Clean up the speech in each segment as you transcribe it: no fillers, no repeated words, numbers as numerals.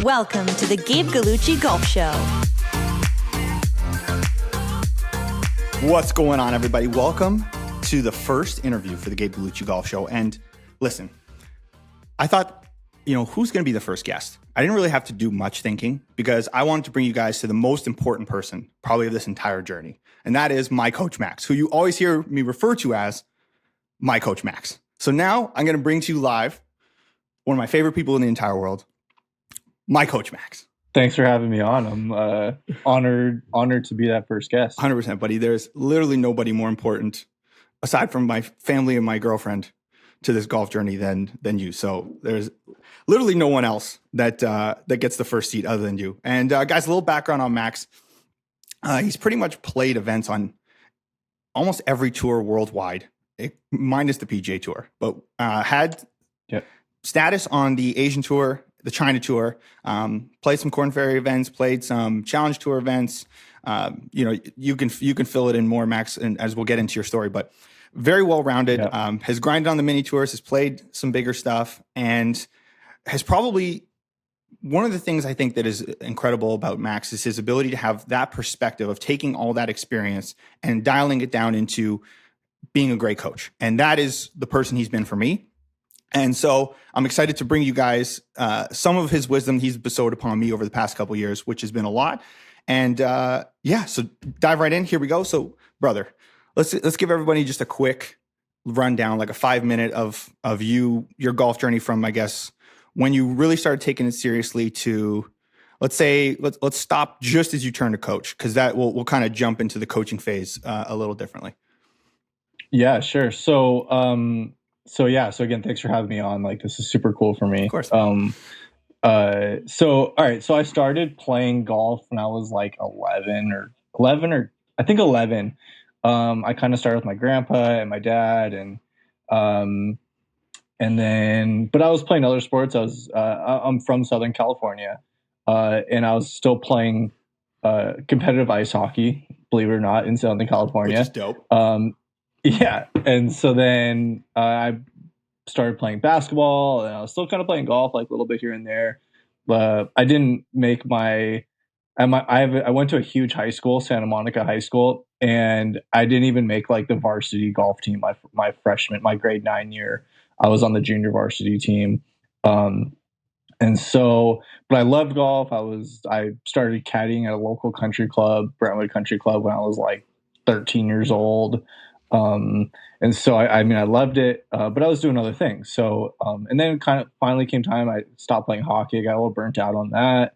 Welcome to the Gabe Gallucci Golf Show. What's going on, everybody? Welcome to the first interview for the Gabe Gallucci Golf Show. And listen, I thought, who's going to be the first guest? I didn't really have to do much thinking because I wanted to bring you guys to the most important person probably of this entire journey. And that is my coach, Max, who you always hear me refer to as my coach, Max. So now I'm going to bring to you live one of my favorite people in the entire world, my coach, Max. Thanks for having me on. I'm honored to be that first guest. 100%, buddy. There's literally nobody more important aside from my family and my girlfriend to this golf journey than you. So there's literally no one else that gets the first seat other than you. And guys, a little background on Max. He's pretty much played events on almost every tour worldwide, minus the PGA Tour, but had status on the Asian Tour, the China Tour, played some Korn Ferry events, played some Challenge Tour events. You can fill it in more, Max, and as we'll get into your story, but very well-rounded, has grinded on the mini tours, has played some bigger stuff, and has probably one of the things I think that is incredible about Max is his ability to have that perspective of taking all that experience and dialing it down into being a great coach. And that is the person he's been for me. And so I'm excited to bring you guys some of his wisdom he's bestowed upon me over the past couple of years, which has been a lot. And so dive right in. Here we go. So, brother, let's give everybody just a quick rundown, like a 5-minute of your golf journey from, I guess, when you really started taking it seriously to, let's stop just as you turn to coach, because that we'll kind of jump into the coaching phase a little differently. Yeah, sure. So again, thanks for having me on. Like, this is super cool for me. Of course. All right. So I started playing golf when I was like 11. I kind of started with my grandpa and my dad, but I was playing other sports. I'm from Southern California, and I was still playing competitive ice hockey, believe it or not, in Southern California. Which is dope. Yeah. And so then I started playing basketball, and I was still kind of playing golf, like a little bit here and there. But I didn't make I went to a huge high school, Santa Monica High School, and I didn't even make like the varsity golf team my grade 9 year. I was on the junior varsity team. But I loved golf. I started caddying at a local country club, Brentwood Country Club, when I was like 13 years old. And so I loved it, but I was doing other things. So, and then kind of finally came time, I stopped playing hockey. I got a little burnt out on that.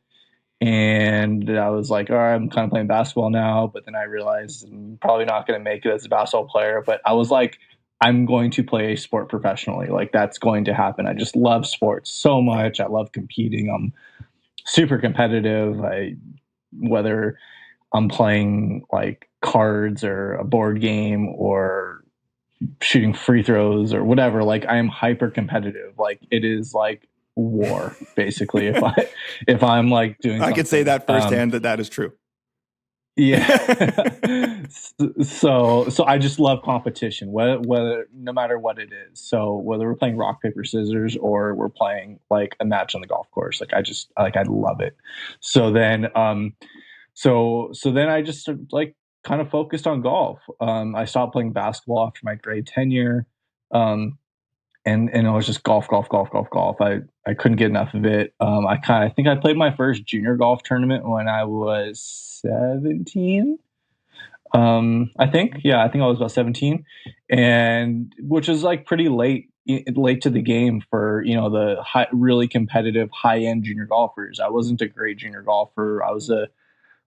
And I was like, all right, I'm kind of playing basketball now, but then I realized I'm probably not going to make it as a basketball player. But I was like, I'm going to play a sport professionally. Like, that's going to happen. I just love sports so much. I love competing. I'm super competitive. Whether I'm playing like cards or a board game or shooting free throws or whatever, like, I am hyper competitive. Like, it is like war, basically. if I'm like doing something. I could say that firsthand that is true. Yeah. So I just love competition, whether no matter what it is. So whether we're playing rock, paper, scissors, or we're playing like a match on the golf course, I love it. So then I just like kind of focused on golf. I stopped playing basketball after my grade 10 year. And it was just golf. I couldn't get enough of it. I think I played my first junior golf tournament when I was 17. I think I was about 17, and which is like pretty late to the game for, the really competitive high end junior golfers. I wasn't a great junior golfer. I was a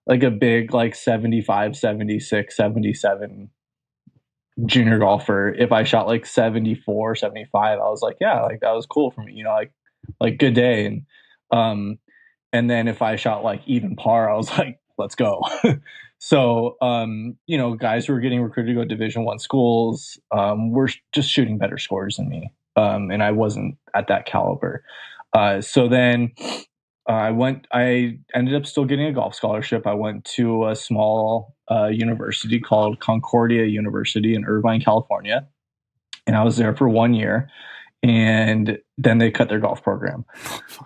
big like 75, 76, 77 junior golfer. If I shot like 74, 75, I was like, yeah, like that was cool for me, like good day. And then if I shot like even par, I was like, let's go. So, guys who were getting recruited to go to Division I schools were just shooting better scores than me. And I wasn't at that caliber. So then I ended up still getting a golf scholarship. I went to a small university called Concordia University in Irvine, California. And I was there for 1 year. and then they cut their golf program.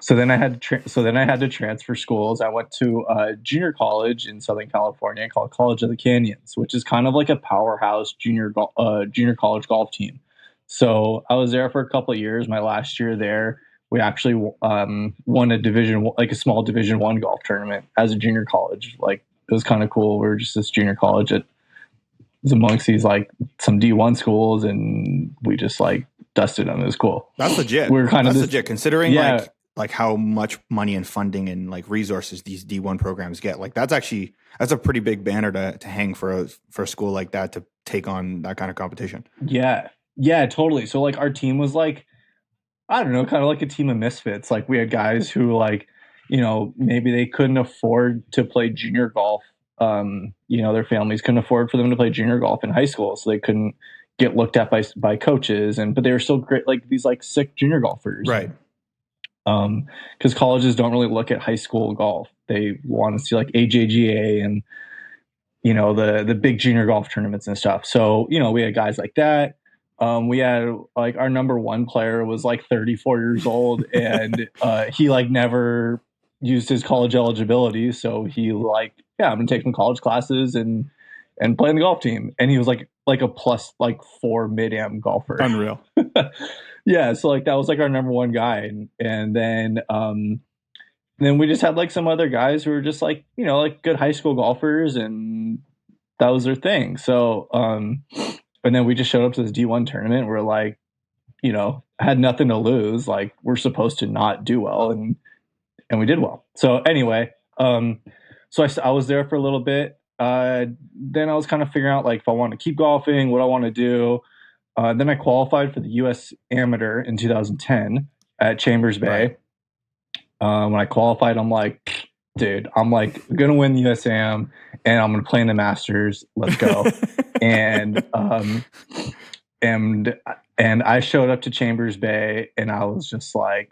So then I had to transfer schools. I went to a junior college in Southern California called College of the Canyons, which is kind of like a powerhouse junior college golf team. So I was there for a couple of years. My last year there, we actually won a small Division I golf tournament as a junior college. Like, it was kind of cool. We were just this junior college that was amongst these like some D1 schools, and we just like dusted them. It was cool. That's legit. We're kind That's of legit considering like how much money and funding and like resources these D1 programs get. Like that's a pretty big banner to hang for a school like that to take on that kind of competition. Yeah, totally. So like our team was like, I don't know, kind of like a team of misfits. Like we had guys who like, you know, maybe they couldn't afford to play junior golf. You know, their families couldn't afford for them to play junior golf in high school, so they couldn't get looked at by coaches, but they were still great, like these like sick junior golfers. Right. Because colleges don't really look at high school golf. They want to see like AJGA and, you know, the big junior golf tournaments and stuff. So, you know, we had guys like that. We had like our number one player was like 34 years old and he like never used his college eligibility. So he like, yeah, I'm gonna take some college classes and play in the golf team. And he was like a plus like 4 mid-am golfer. Unreal. Yeah. So like that was like our number one guy. And then we just had like some other guys who were just like, you know, like good high school golfers, and that was their thing. So, and then we just showed up to this D1 tournament. We're like, you know, had nothing to lose. Like we're supposed to not do well, and we did well. So anyway, so I was there for a little bit. Then I was kind of figuring out like if I want to keep golfing, what I want to do. Then I qualified for the U.S. Amateur in 2010 at Chambers Bay. Right. When I qualified, I'm like, dude, I'm like going to win the U.S. Am, and I'm going to play in the Masters. Let's go. and I showed up to Chambers Bay, and I was just like,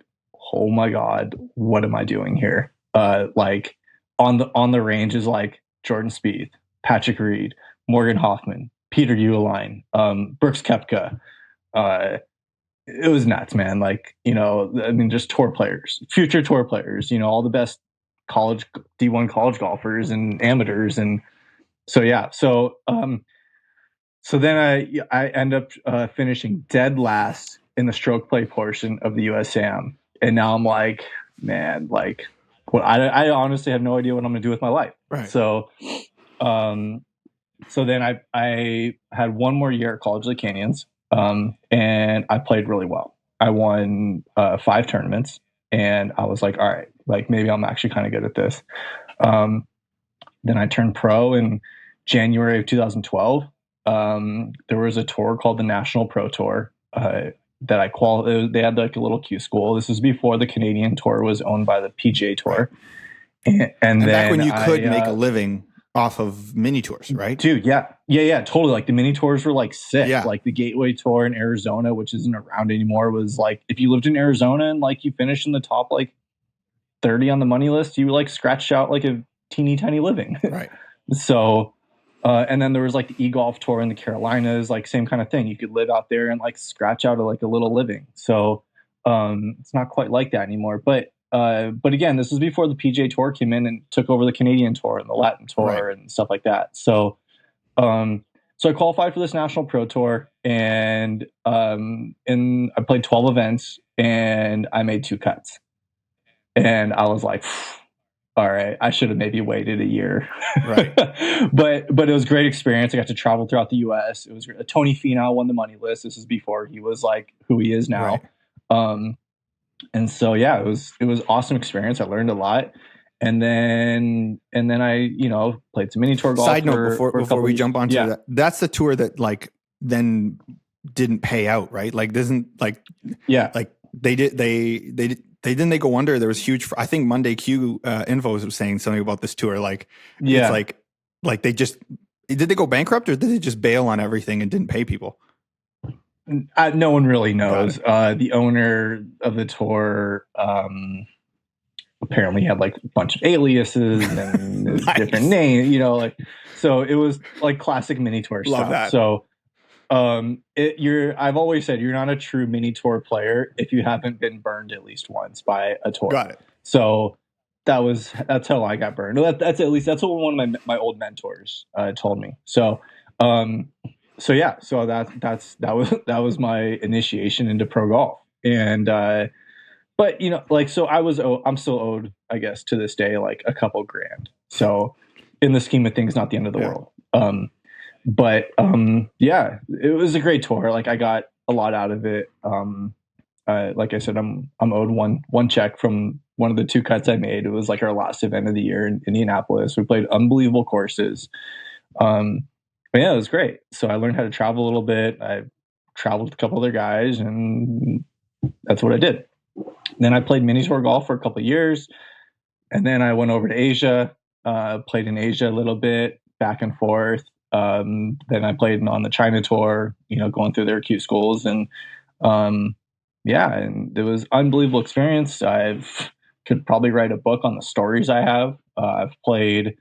oh my God, what am I doing here? Like on the range is like Jordan Spieth, Patrick Reed, Morgan Hoffman, Peter Uihlein, Brooks Koepka. It was nuts, man. Like, you know, I mean, just tour players, future tour players, you know, all the best college D1 college golfers and amateurs. And so, yeah. So then I end up finishing dead last in the stroke play portion of the USAM. And now I'm like, man, like, I honestly have no idea what I'm going to do with my life. Right. So then I had one more year at College of the Canyons, and I played really well. I won 5 tournaments, and I was like, all right, like maybe I'm actually kind of good at this. Then I turned pro in January of 2012. There was a tour called the National Pro Tour that I qualified. They had like a little Q school. This was before the Canadian Tour was owned by the PGA Tour. And then back when you could make a living off of mini tours, right? Dude, yeah, totally. Like the mini tours were like sick. Yeah. Like the Gateway Tour in Arizona, which isn't around anymore, was like if you lived in Arizona and like you finished in the top like 30 on the money list, you like scratched out like a teeny tiny living. Right. So, and then there was like the e-golf tour in the Carolinas, like same kind of thing. You could live out there and like scratch out like a little living. So, it's not quite like that anymore. But again, this was before the PGA Tour came in and took over the Canadian Tour and the Latin Tour and stuff like that. So, so I qualified for this National Pro Tour, and I played 12 events, and I made 2 cuts. And I was like, all right, I should have maybe waited a year. Right. but it was a great experience. I got to travel throughout the U.S. It was Tony Finau won the money list. This is before he was like who he is now. Right. And so, yeah, it was awesome experience. I learned a lot. And then I, you know, played some mini tour golf. Side note, before we jump onto that, that's the tour that like then didn't pay out, right? Like doesn't like, yeah, like they didn't go under. There was huge, I think Monday Q Info was saying something about this tour. Like, yeah, it's like they just, did they go bankrupt or did they just bail on everything and didn't pay people? No one really knows. The owner of the tour apparently had like a bunch of aliases and nice. Different names, you know, like, so it was like classic mini tour Love stuff. that. So, I've always said you're not a true mini tour player if you haven't been burned at least once by a tour. Got it. So that's how I got burned. That's at least that's what one of my old mentors told me. So yeah, so that was my initiation into pro golf. And but so I'm still owed, I guess, to this day, like a couple grand. So in the scheme of things, not the end of the world. But yeah, it was a great tour. Like I got a lot out of it. Like I said, I'm owed one check from one of the 2 cuts I made. It was like our last event of the year in Indianapolis. We played unbelievable courses. But yeah, it was great. So I learned how to travel a little bit. I traveled with a couple other guys, and that's what I did. Then I played mini tour golf for a couple of years, and then I went over to Asia, played in Asia a little bit, back and forth. Then I played on the China tour, going through their Q schools, and yeah, and it was unbelievable experience. Could probably write a book on the stories I have. I've played,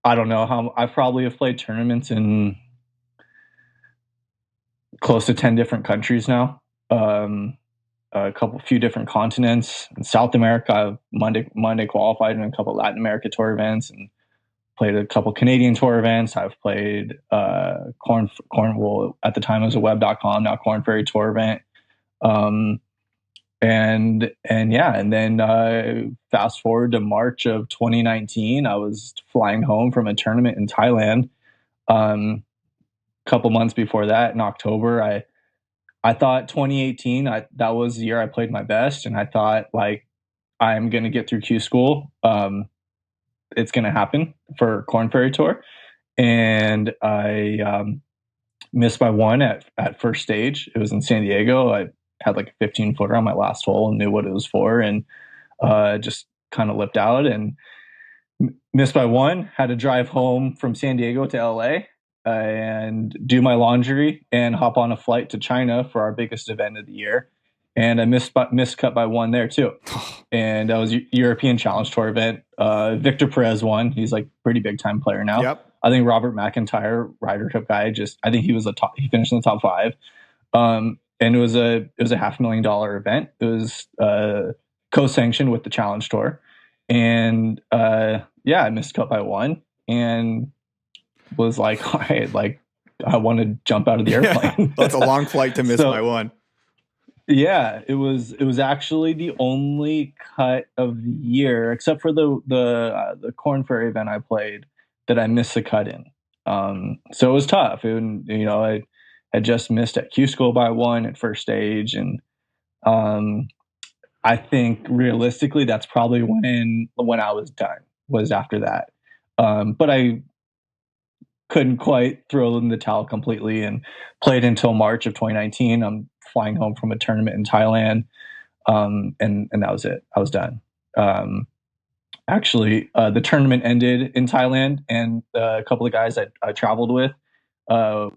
I don't know how, I probably have played tournaments in close to 10 different countries now. Few different continents. In South America, I've Monday qualified in a couple Latin America tour events and played a couple Canadian tour events. I've played Cornwall at the time it was a web.com, now Corn Ferry tour event. And then fast forward to March of 2019, I was flying home from a tournament in Thailand. Couple months before that, in October, I thought 2018, that was the year I played my best, and I thought, like, I'm going to get through Q school. It's going to happen for Corn Ferry Tour. And I missed by one at first stage. It was in San Diego. I had like a 15-footer on my last hole and knew what it was for, and just kind of lipped out and missed by one. Had to drive home from San Diego to LA and do my laundry and hop on a flight to China for our biggest event of the year. And I missed cut by one there too. And that was European Challenge Tour event. Victor Perez won. He's like pretty big time player now. Yep. I think Robert McIntyre, Ryder Cup guy, I think he was he finished in the top 5. And it was a $500,000 event. It was co-sanctioned with the Challenge Tour. And yeah, I missed cut by one and was like, all right, like I want to jump out of the airplane. Yeah, that's a long flight to miss by one. Yeah, it was actually the only cut of the year, except for the Corn Ferry event I played, that I missed a cut in. So it was tough. And I had just missed at Q school by one at first stage, and I think realistically that's probably when I was done, was after that. But I couldn't quite throw in the towel completely and played until March of 2019. I'm flying home from a tournament in Thailand. And that was it. I was done. Actually, the tournament ended in Thailand, and a couple of guys I traveled with,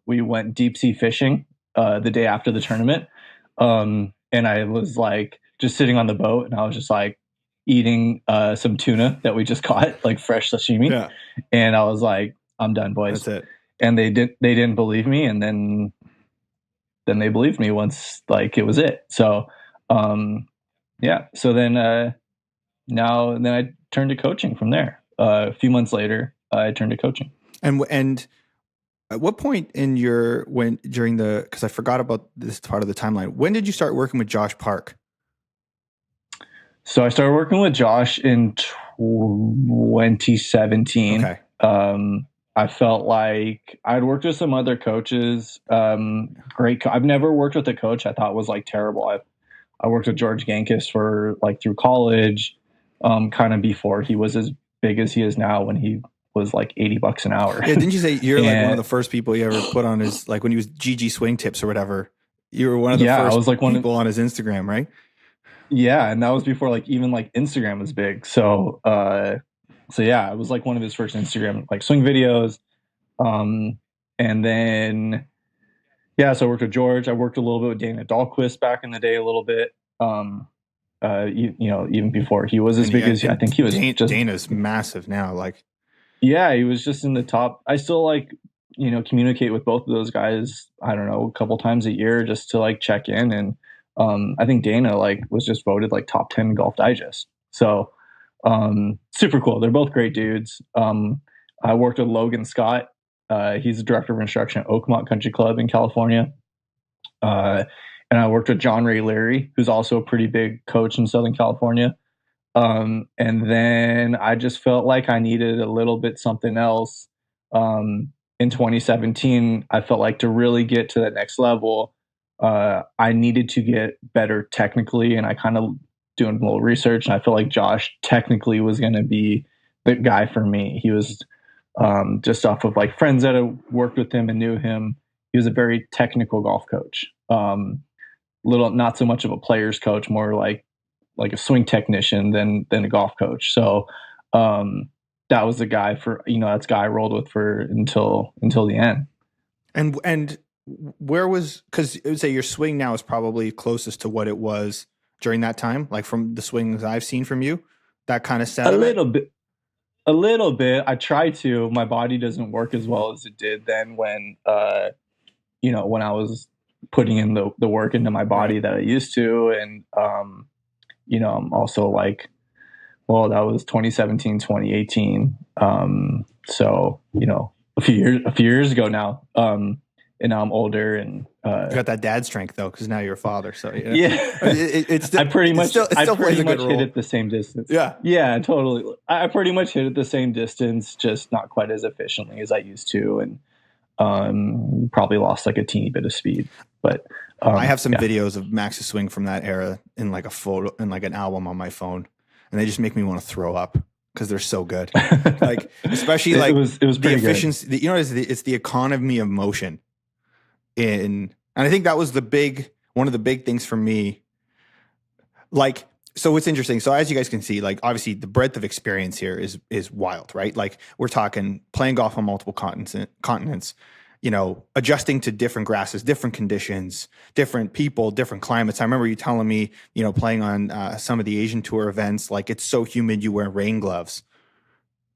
we went deep sea fishing the day after the tournament. And I was like just sitting on the boat, and I was just like eating some tuna that we just caught, like fresh sashimi. Yeah. And I was like, I'm done, boys. That's it. And they didn't believe me, and then they believed me once, like, it was it. So yeah. So then then I turned to coaching from there. A few months later, I turned to coaching. And at what point in because I forgot about this part of the timeline, when did you start working with Josh Park? So I started working with Josh in 2017. Okay. I felt like I'd worked with some other coaches. Great. I've never worked with a coach I thought was like terrible. I worked with George Gankis for like through college, kind of before he was as big as he is now, when he was like $80 an hour. Yeah, didn't you say you're like one of the first people you ever put on his, like when he was GG Swing Tips or whatever? You were one of the first I was like people on his Instagram, right? Yeah, and that was before like even like Instagram was big. So yeah, I was like one of his first Instagram like swing videos. And then yeah, so I worked with George. I worked a little bit with Dana Dahlquist back in the day, a little bit. Even before he was as big as I think he was. Dana's massive now. Like, yeah, he was just in the top. I still like communicate with both of those guys, I don't know, a couple times a year just to like check in. And I think Dana like was just voted like top 10 Golf Digest. So super cool. They're both great dudes. I worked with Logan Scott. He's the director of instruction at Oakmont Country Club in California. And I worked with John Ray Leary, who's also a pretty big coach in Southern California. And then I just felt like I needed a little bit something else. In 2017, I felt like to really get to that next level, I needed to get better technically. And I kind of doing a little research, and I feel like Josh technically was going to be the guy for me. He was just off of like friends that had worked with him and knew him. He was a very technical golf coach. Not so much of a player's coach, more like a swing technician than a golf coach. So that was the guy that's the guy I rolled with for until the end. And where was, because it would say your swing now is probably closest to what it was during that time, like from the swings I've seen from you, that kind of setup? A little bit. I try to. My body doesn't work as well as it did then when when I was putting in the work into my body that I used to. And I'm also like, well, that was 2017, 2018. So, a few years ago now. And now I'm older, and you got that dad strength though, because now you're a father. So yeah, it's still, I pretty much still plays a good role. hit it the same distance. Yeah, totally. I pretty much hit it the same distance, just not quite as efficiently as I used to, and probably lost like a teeny bit of speed. But I have some videos of Max's swing from that era in like a photo, in like an album on my phone, and they just make me want to throw up because they're so good. Like especially like it was the efficiency. It's the economy of motion. And I think that was one of the big things for me. Like, so it's interesting. So as you guys can see, like obviously the breadth of experience here is wild, right? Like we're talking playing golf on multiple continents, adjusting to different grasses, different conditions, different people, different climates. I remember you telling me, playing on some of the Asian tour events, like it's so humid you wear rain gloves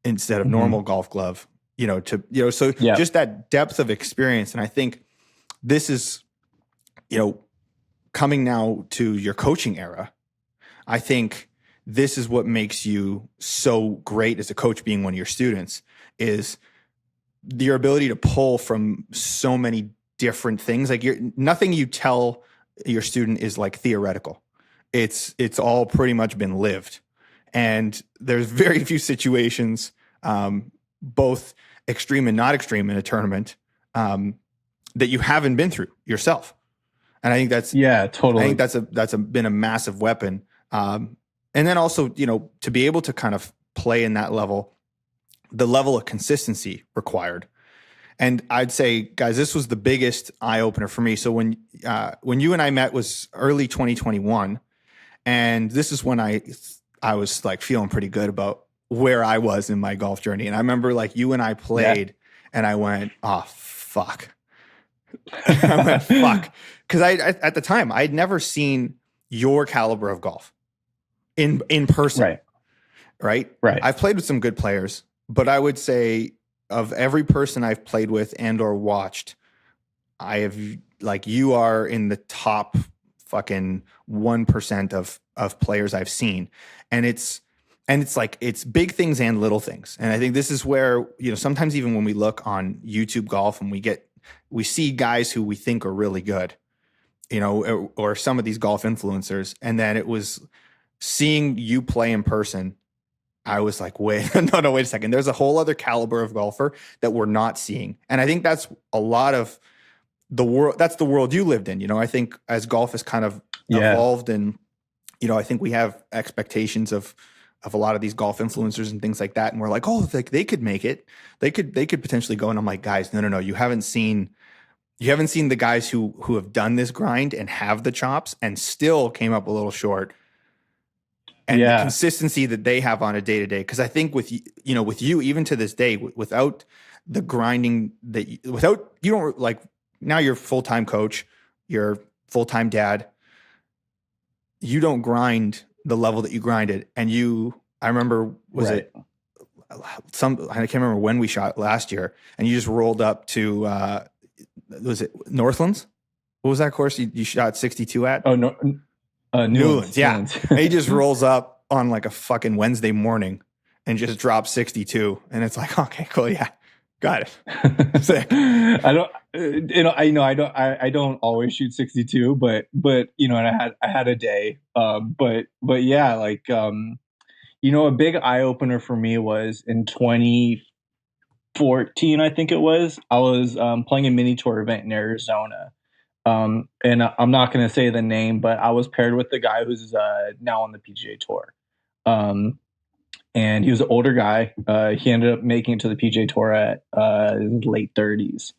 instead of normal golf glove, just that depth of experience. And I think this is, coming now to your coaching era. I think this is what makes you so great as a coach, being one of your students, is your ability to pull from so many different things. Like nothing you tell your student is like theoretical. It's all pretty much been lived. And there's very few situations, both extreme and not extreme in a tournament, that you haven't been through yourself. And I think that's, totally. I think that's been a massive weapon. And then also, to be able to kind of play in that level, the level of consistency required. And I'd say, guys, this was the biggest eye opener for me. So when you and I met was early 2021, and this is when I was like feeling pretty good about where I was in my golf journey. And I remember like you and I played and I went, oh, fuck. I went, fuck. Because at the time, I'd never seen your caliber of golf in person. Right. I've played with some good players, but I would say of every person I've played with and or watched, I have like you are in the top fucking 1% of players I've seen. And it's like, it's big things and little things. And I think this is where, sometimes even when we look on YouTube golf and we see guys who we think are really good, or some of these golf influencers. And then it was seeing you play in person. I was like, wait a second. There's a whole other caliber of golfer that we're not seeing. And I think that's a lot of the world. That's the world you lived in. I think as golf has kind of evolved, and, I think we have expectations of a lot of these golf influencers and things like that. And we're like, oh, like they could make it. They could potentially go. And I'm like, guys, no. You haven't seen the guys who have done this grind and have the chops and still came up a little short. And the consistency that they have on a day-to-day. Because I think with you, even to this day, without the grinding you don't like, now you're a full-time coach, you're full-time dad, you don't grind the level that you grinded. And I remember, I can't remember when we shot last year, and you just rolled up to was it Northlands? What was that course you shot 62 at? Oh no, Newlands, yeah. Newlands. And he just rolls up on like a fucking Wednesday morning and just drops 62, and it's like, okay, cool, yeah, got it. Sick. I don't always shoot 62, but and I had a day. But yeah, like a big eye opener for me was in 2014, I think it was. I was playing a mini tour event in Arizona. And I'm not going to say the name, but I was paired with the guy who's now on the PGA Tour. And he was an older guy. He ended up making it to the PGA Tour at his late 30s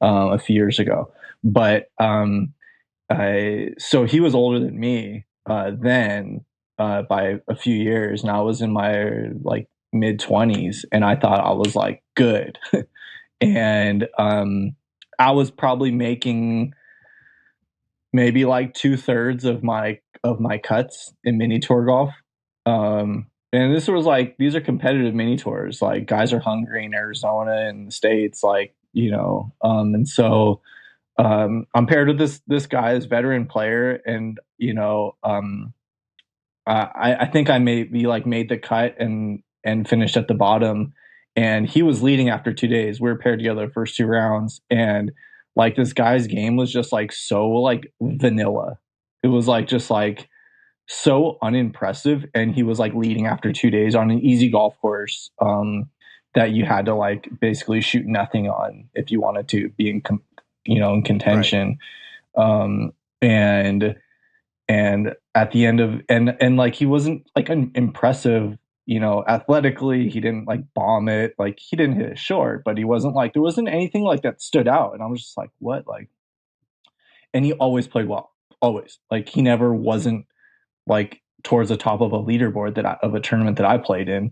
a few years ago. But so he was older than me then by a few years, and I was in my like mid 20s, and I thought I was like good. And I was probably making maybe like 2/3 of my cuts in mini tour golf. And this was like, these are competitive mini tours. Like guys are hungry in Arizona and the States, like, and so I'm paired with this guy, this veteran player, and I think I maybe like made the cut and finished at the bottom, and he was leading after 2 days. We were paired together the first 2 rounds, and like this guy's game was just like so like vanilla. It was like just like so unimpressive, and he was like leading after 2 days on an easy golf course that you had to like basically shoot nothing on if you wanted to be in in contention. Right. And at the end of and like he wasn't like impressive, athletically. He didn't like bomb it, like he didn't hit it short, but he wasn't like, there wasn't anything like that stood out. And I was just like, what? Like, and he always played well, always. Like he never wasn't like towards the top of a leaderboard of a tournament that I played in.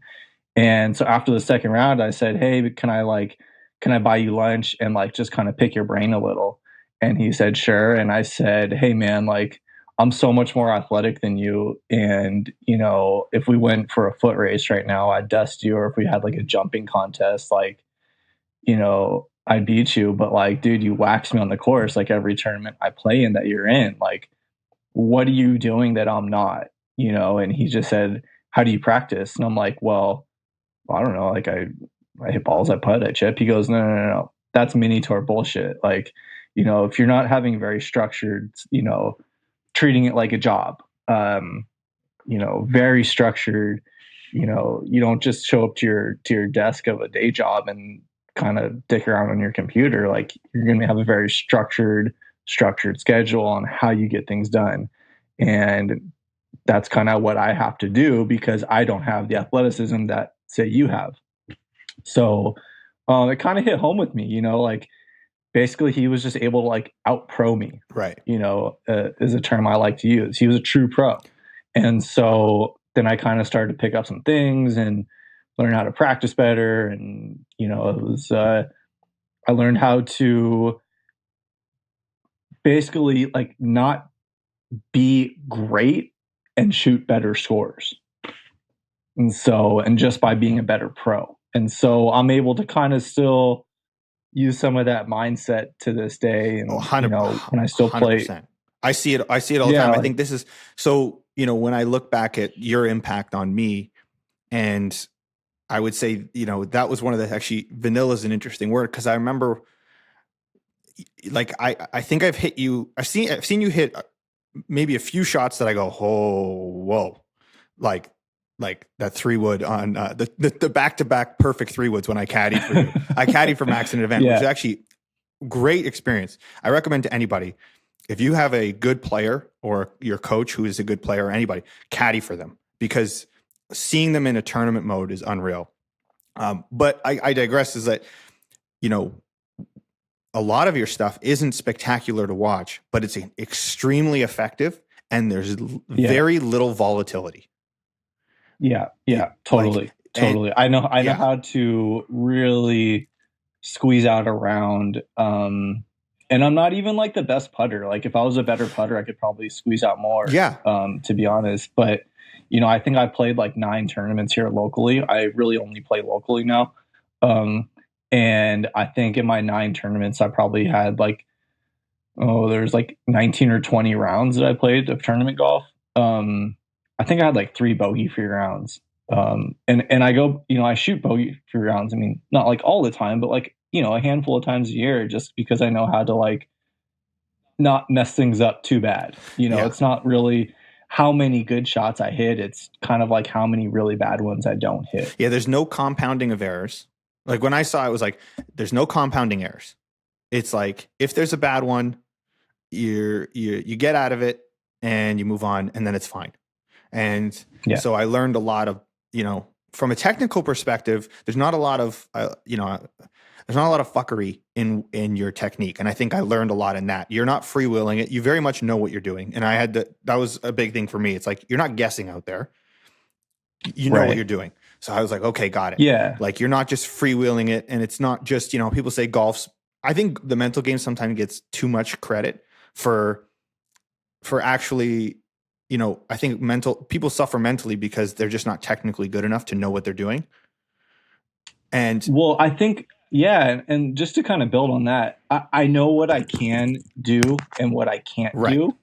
And so after the second round, I said, hey, can I buy you lunch and like just kind of pick your brain a little? And he said, sure. And I said, hey man, like I'm so much more athletic than you. And, if we went for a foot race right now, I'd dust you. Or if we had like a jumping contest, like, I'd beat you. But like, dude, you wax me on the course, like every tournament I play in that you're in. Like, what are you doing that I'm not? And he just said, how do you practice? And I'm like, well, I don't know. Like I hit balls, I putt, I chip. He goes, no. That's mini tour bullshit. Like, if you're not having very structured, treating it like a job, very structured, you don't just show up to your desk of a day job and kind of dick around on your computer. Like you're going to have a very structured schedule on how you get things done. And that's kind of what I have to do because I don't have the athleticism that say you have. So it kind of hit home with me, like basically he was just able to like out pro me, right? Is a term I like to use. He was a true pro. And so then I kind of started to pick up some things and learn how to practice better. And, it was, I learned how to basically like not be great and shoot better scores. And so, and just by being a better pro. And so I'm able to kind of still use some of that mindset to this day. And, when I still 100%. Play. I see it all the time. I think this is, so, when I look back at your impact on me, and I would say, that was one of the, actually, vanilla is an interesting word. Cause I remember like, I think I've hit you, I've seen you hit maybe a few shots that I go, oh, whoa. Like that 3-wood on the back-to-back perfect 3-woods when I caddied for you. I caddied for Max in an event, which was actually great experience. I recommend to anybody, if you have a good player or your coach who is a good player or anybody, caddy for them, because seeing them in a tournament mode is unreal. But I digress, is that, a lot of your stuff isn't spectacular to watch, but it's extremely effective and there's very little volatility. Yeah, totally. I know how to really squeeze out around. And I'm not even like the best putter. Like if I was a better putter, I could probably squeeze out more. Yeah. To be honest, but I think I played like 9 tournaments here locally. I really only play locally now. And I think in my 9 tournaments, I probably had like, there's like 19 or 20 rounds that I played of tournament golf. I think I had like 3 bogey-free rounds. And I go, I shoot bogey-free rounds. I mean, not like all the time, but like, a handful of times a year, just because I know how to like not mess things up too bad. It's not really how many good shots I hit. It's kind of like how many really bad ones I don't hit. Yeah, there's no compounding of errors. Like when I saw it was like, there's no compounding errors. It's like if there's a bad one, you get out of it and you move on, and then it's fine. And so I learned a lot of, from a technical perspective, there's not a lot of, there's not a lot of fuckery in your technique. And I think I learned a lot in that. You're not freewheeling it. You very much know what you're doing. And that was a big thing for me. It's like, you're not guessing out there. You know what you're doing. So I was like, okay, got it. Yeah. Like you're not just freewheeling it. And it's not just, people say golf's, I think the mental game sometimes gets too much credit for actually, I think people suffer mentally because they're just not technically good enough to know what they're doing. And well, I think, and just to kind of build on that, I know what I can do and what I can't do.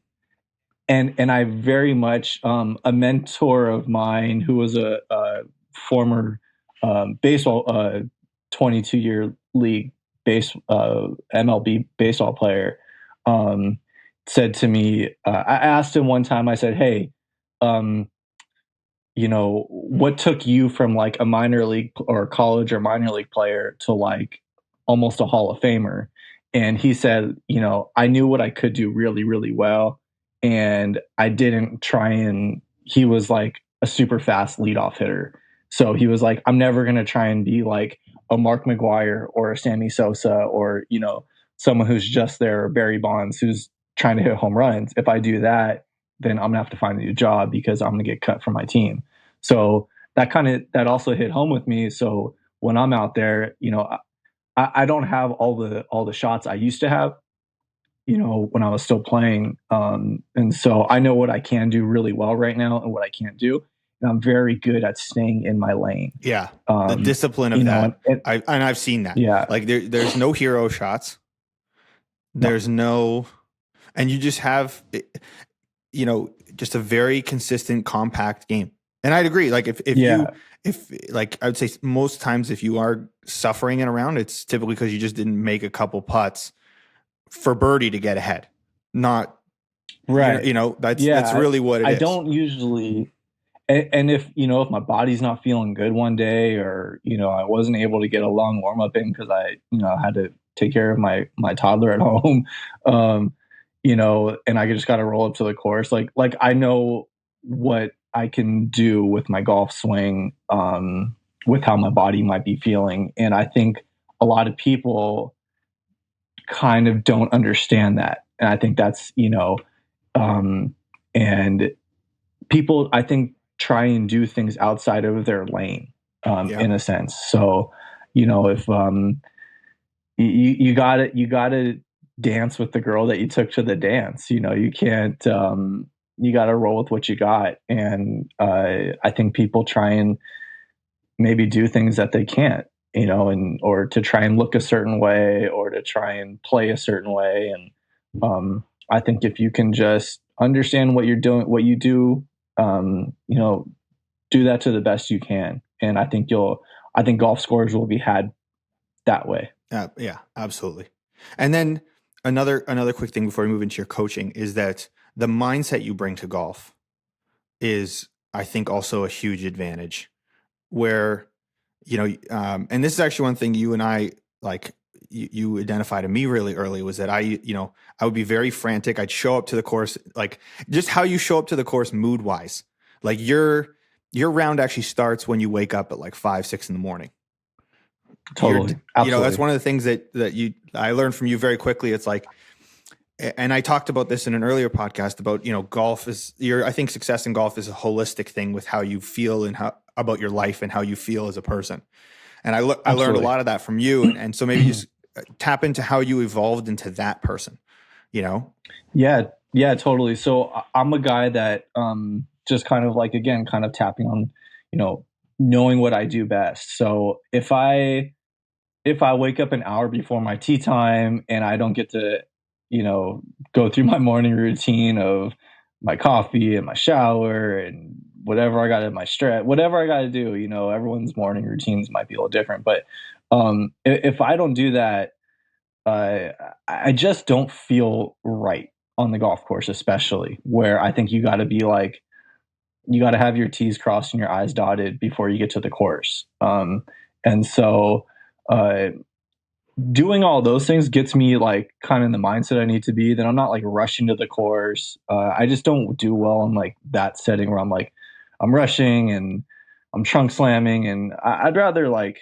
And I very much, a mentor of mine who was a former baseball 22-year league MLB baseball player, said to me, I asked him one time, I said, hey, what took you from like a minor league or college or minor league player to like almost a Hall of Famer? And he said, I knew what I could do really, really well. And I didn't try and, he was like a super fast leadoff hitter. So he was like, I'm never going to try and be like a Mark McGwire or a Sammy Sosa or, someone who's just there, or Barry Bonds, who's trying to hit home runs. If I do that, then I'm gonna have to find a new job because I'm gonna get cut from my team. So that also hit home with me. So when I'm out there, I don't have all the shots I used to have, when I was still playing. And so I know what I can do really well right now and what I can't do. And I'm very good at staying in my lane. Yeah. The discipline of that. I've seen that. Yeah. Like there's no hero shots. There's no, and you just have, just a very consistent, compact game. And I'd agree. Like if like I would say most times if you are suffering in a round, it's typically because you just didn't make a couple putts for birdie to get ahead. Not right. That's really what it is. I don't usually, and if my body's not feeling good one day, or I wasn't able to get a long warm up in because I had to take care of my toddler at home, and I just got to roll up to the course. Like I know what I can do with my golf swing, with how my body might be feeling. And I think a lot of people kind of don't understand that. And I think that's, and people, I think, try and do things outside of their lane, in a sense. So, if, you gotta dance with the girl that you took to the dance. You can't, you gotta roll with what you got. And I think people try and maybe do things that they can't, or to try and look a certain way, or to try and play a certain way. And I think if you can just understand what you're doing, what you do, do that to the best you can. And I think golf scores will be had that way. Yeah, absolutely. And then another quick thing before we move into your coaching is that the mindset you bring to golf is, I think, also a huge advantage. Where, and this is actually one thing you and I, like, you identified to me really early, was that I would be very frantic. I'd show up to the course, like just how you show up to the course mood wise. Like your round actually starts when you wake up at like 5-6 in the morning. Totally. Absolutely. That's one of the things that I learned from you very quickly. It's like, and I talked about this in an earlier podcast about, golf is I think success in golf is a holistic thing with how you feel and how about your life and how you feel as a person. And I learned a lot of that from you. And so maybe just tap into how you evolved into that person, Yeah, totally. So I'm a guy that, just kind of like, again, kind of tapping on, knowing what I do best. So if I wake up an hour before my tea time and I don't get to, go through my morning routine of my coffee and my shower and whatever I got in my stretch, whatever I got to do, everyone's morning routines might be a little different. But if I don't do that, I just don't feel right on the golf course, especially where I think you got to be like, you got to have your T's crossed and your I's dotted before you get to the course. And so, doing all those things gets me like kind of in the mindset I need to be. Then I'm not like rushing to the course. I just don't do well in like that setting where I'm like, I'm rushing and I'm trunk slamming. And I'd rather like,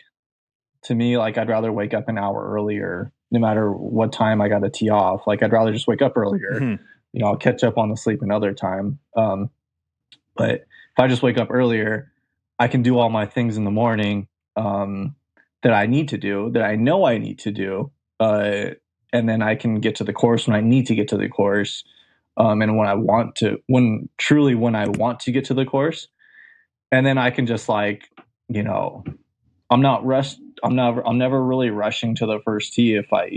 to me, like I'd rather wake up an hour earlier, no matter what time I got to tee off. Like I'd rather just wake up earlier. Mm-hmm. I'll catch up on the sleep another time. But if I just wake up earlier, I can do all my things in the morning. That I need to do, that I know I need to do, and then I can get to the course when I need to get to the course, and when I want to get to the course, and then I can just like, I'm never really rushing to the first tee if I,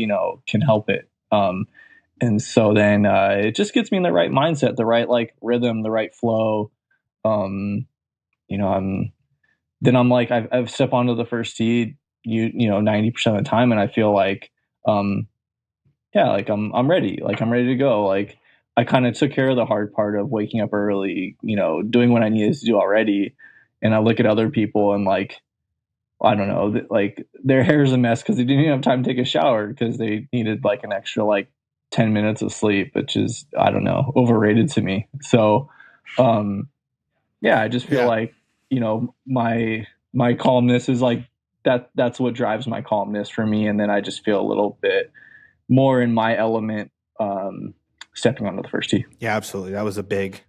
can help it, and so then it just gets me in the right mindset, the right like rhythm, the right flow, I'm like I've stepped onto the first tee. 90% of the time, and I feel like like I'm ready, like I'm ready to go. Like I kind of took care of the hard part of waking up early, doing what I needed to do already. And I look at other people and like, I don't know, like their hair's a mess because they didn't even have time to take a shower because they needed like an extra like 10 minutes of sleep, which is, I don't know, overrated to me. So I just feel like, my calmness is like that's what drives my calmness for me. And then I just feel a little bit more in my element, stepping onto the first tee. Yeah, absolutely. That was a big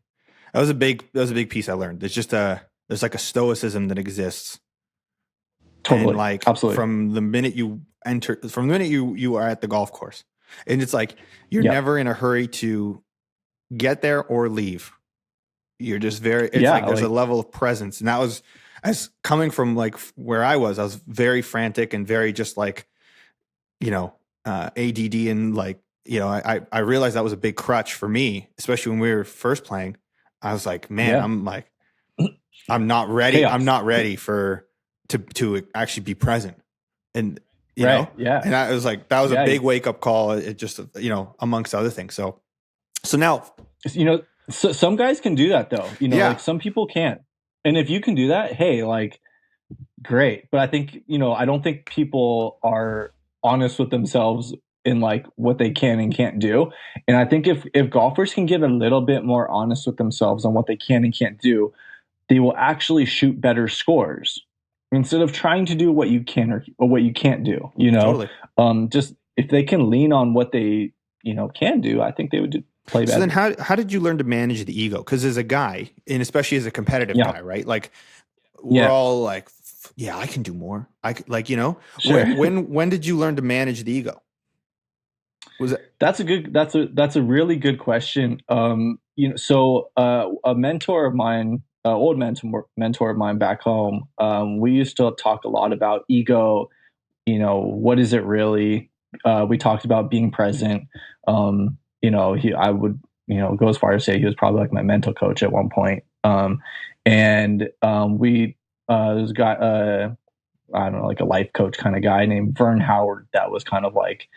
piece I learned. There's like a stoicism that exists. Totally. And like Absolutely. from the minute you are at the golf course, and it's like, you're never in a hurry to get there or leave. You're just there's a level of presence. And that was, as coming from like where I was very frantic and very just like, ADD, and like, I realized that was a big crutch for me, especially when we were first playing. I was like, man, I'm not ready. Chaos. I'm not ready to actually be present. And, know, yeah. And I was like, that was a big wake up call. It just, amongst other things. So now, so some guys can do that though, like some people can't. And if you can do that, hey, like, great. But I think, I don't think people are honest with themselves in like what they can and can't do. And I think if golfers can get a little bit more honest with themselves on what they can and can't do, they will actually shoot better scores instead of trying to do what you can or what you can't do, Totally. Just if they can lean on what they, can do, I think they would play better. So then how did you learn to manage the ego? Because as a guy, and especially as a competitive guy, right? Like we're all like, yeah, I can do more. Sure. When did you learn to manage the ego? Was it? That's a really good question. So a mentor of mine, old mentor of mine back home, we used to talk a lot about ego. What is it really? We talked about being present. I would, go as far as say he was probably like my mental coach at one point. There's a guy, I don't know, like a life coach kind of guy named Vern Howard that was kind of like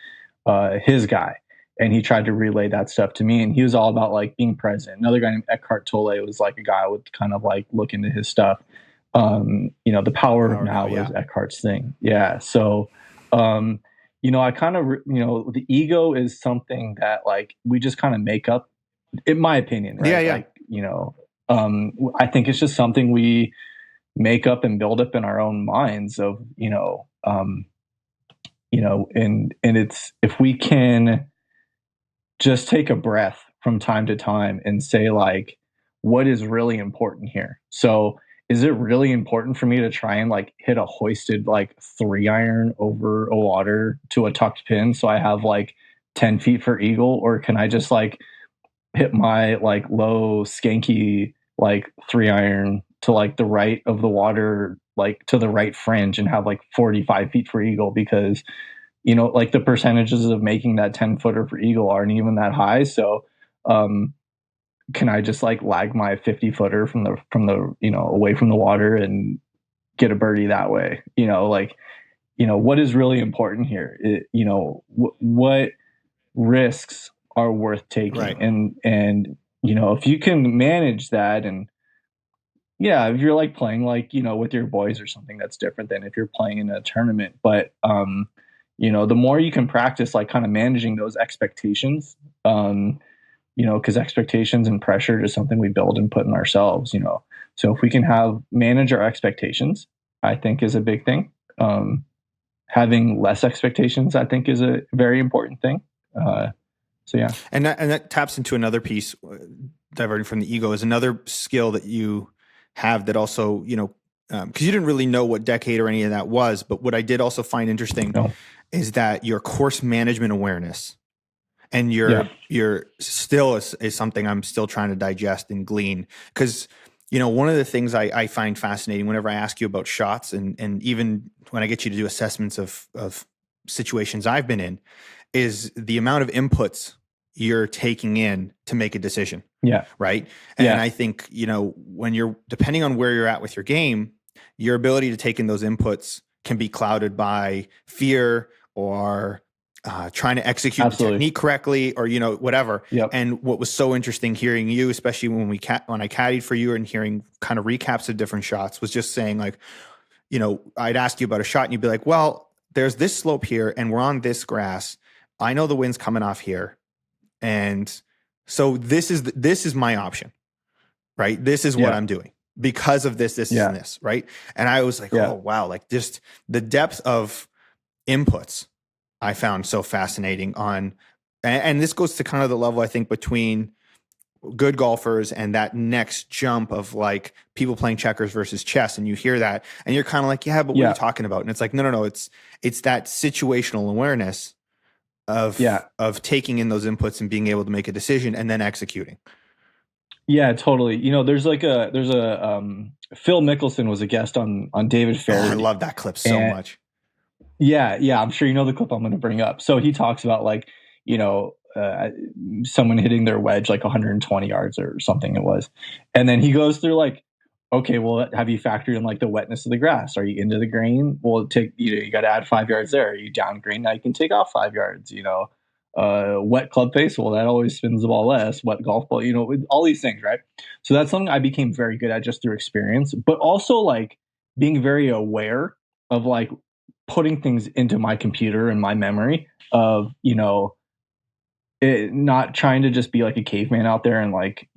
his guy. And he tried to relay that stuff to me. And he was all about like being present. Another guy named Eckhart Tolle was like a guy I would kind of like look into his stuff. The power of now was Eckhart's thing. Yeah. So, I kind of, the ego is something that like we just kind of make up, in my opinion, right? Yeah, yeah. Like, I think it's just something we make up and build up in our own minds of, and it's, if we can just take a breath from time to time and say like, what is really important here? So is it really important for me to try and like hit a hoisted like 3-iron over a water to a tucked pin so I have like 10 feet for eagle? Or can I just like hit my like low skanky like 3-iron to like the right of the water, like to the right fringe, and have like 45 feet for eagle, because like the percentages of making that 10-footer for eagle aren't even that high. So can I just like lag my 50-footer from the away from the water and get a birdie that way? What is really important here? What risks are worth taking? Right. And if you can manage that, and yeah, if you're like playing like with your boys or something, that's different than if you're playing in a tournament. But the more you can practice like kind of managing those expectations, because expectations and pressure is something we build and put in ourselves. So if we can manage our expectations, I think is a big thing. Having less expectations, I think, is a very important thing. So yeah, and that taps into another piece, diverting from the ego, is another skill that you have that also, because you didn't really know what decade or any of that was, but what I did also find interesting is that your course management awareness and your still is something I'm still trying to digest and glean. Because one of the things I find fascinating whenever I ask you about shots, and even when I get you to do assessments of situations I've been in, is the amount of inputs you're taking in to make a decision. Yeah. Right. And I think, when you're, depending on where you're at with your game, your ability to take in those inputs can be clouded by fear or trying to execute Absolutely. the technique correctly, or whatever. Yep. And what was so interesting hearing you, especially when I caddied for you and hearing kind of recaps of different shots, was just saying like, I'd ask you about a shot and you'd be like, well, there's this slope here and we're on this grass. I know the wind's coming off here, and so this is my option, right? This is what I'm doing because of this, and this, right? And I was like, oh wow, like just the depth of inputs I found so fascinating on, and this goes to kind of the level I think between good golfers and that next jump of like people playing checkers versus chess. And you hear that and you're kind of like, yeah, but what are you talking about? And it's like, no, it's that situational awareness of taking in those inputs and being able to make a decision and then executing. Yeah, totally. There's a Phil Mickelson was a guest on David Fairley. I love that clip so much. Yeah, I'm sure you know the clip I'm going to bring up. So he talks about like, someone hitting their wedge like 120 yards or something it was. And then he goes through like, okay, well, have you factored in like the wetness of the grass? Are you into the green? Well, you got to add 5 yards there. Are you down green? Now you can take off 5 yards, wet club face. Well, that always spins the ball less. Wet golf ball, all these things, right? So that's something I became very good at just through experience, but also like being very aware of like putting things into my computer and my memory of, not trying to just be like a caveman out there and like,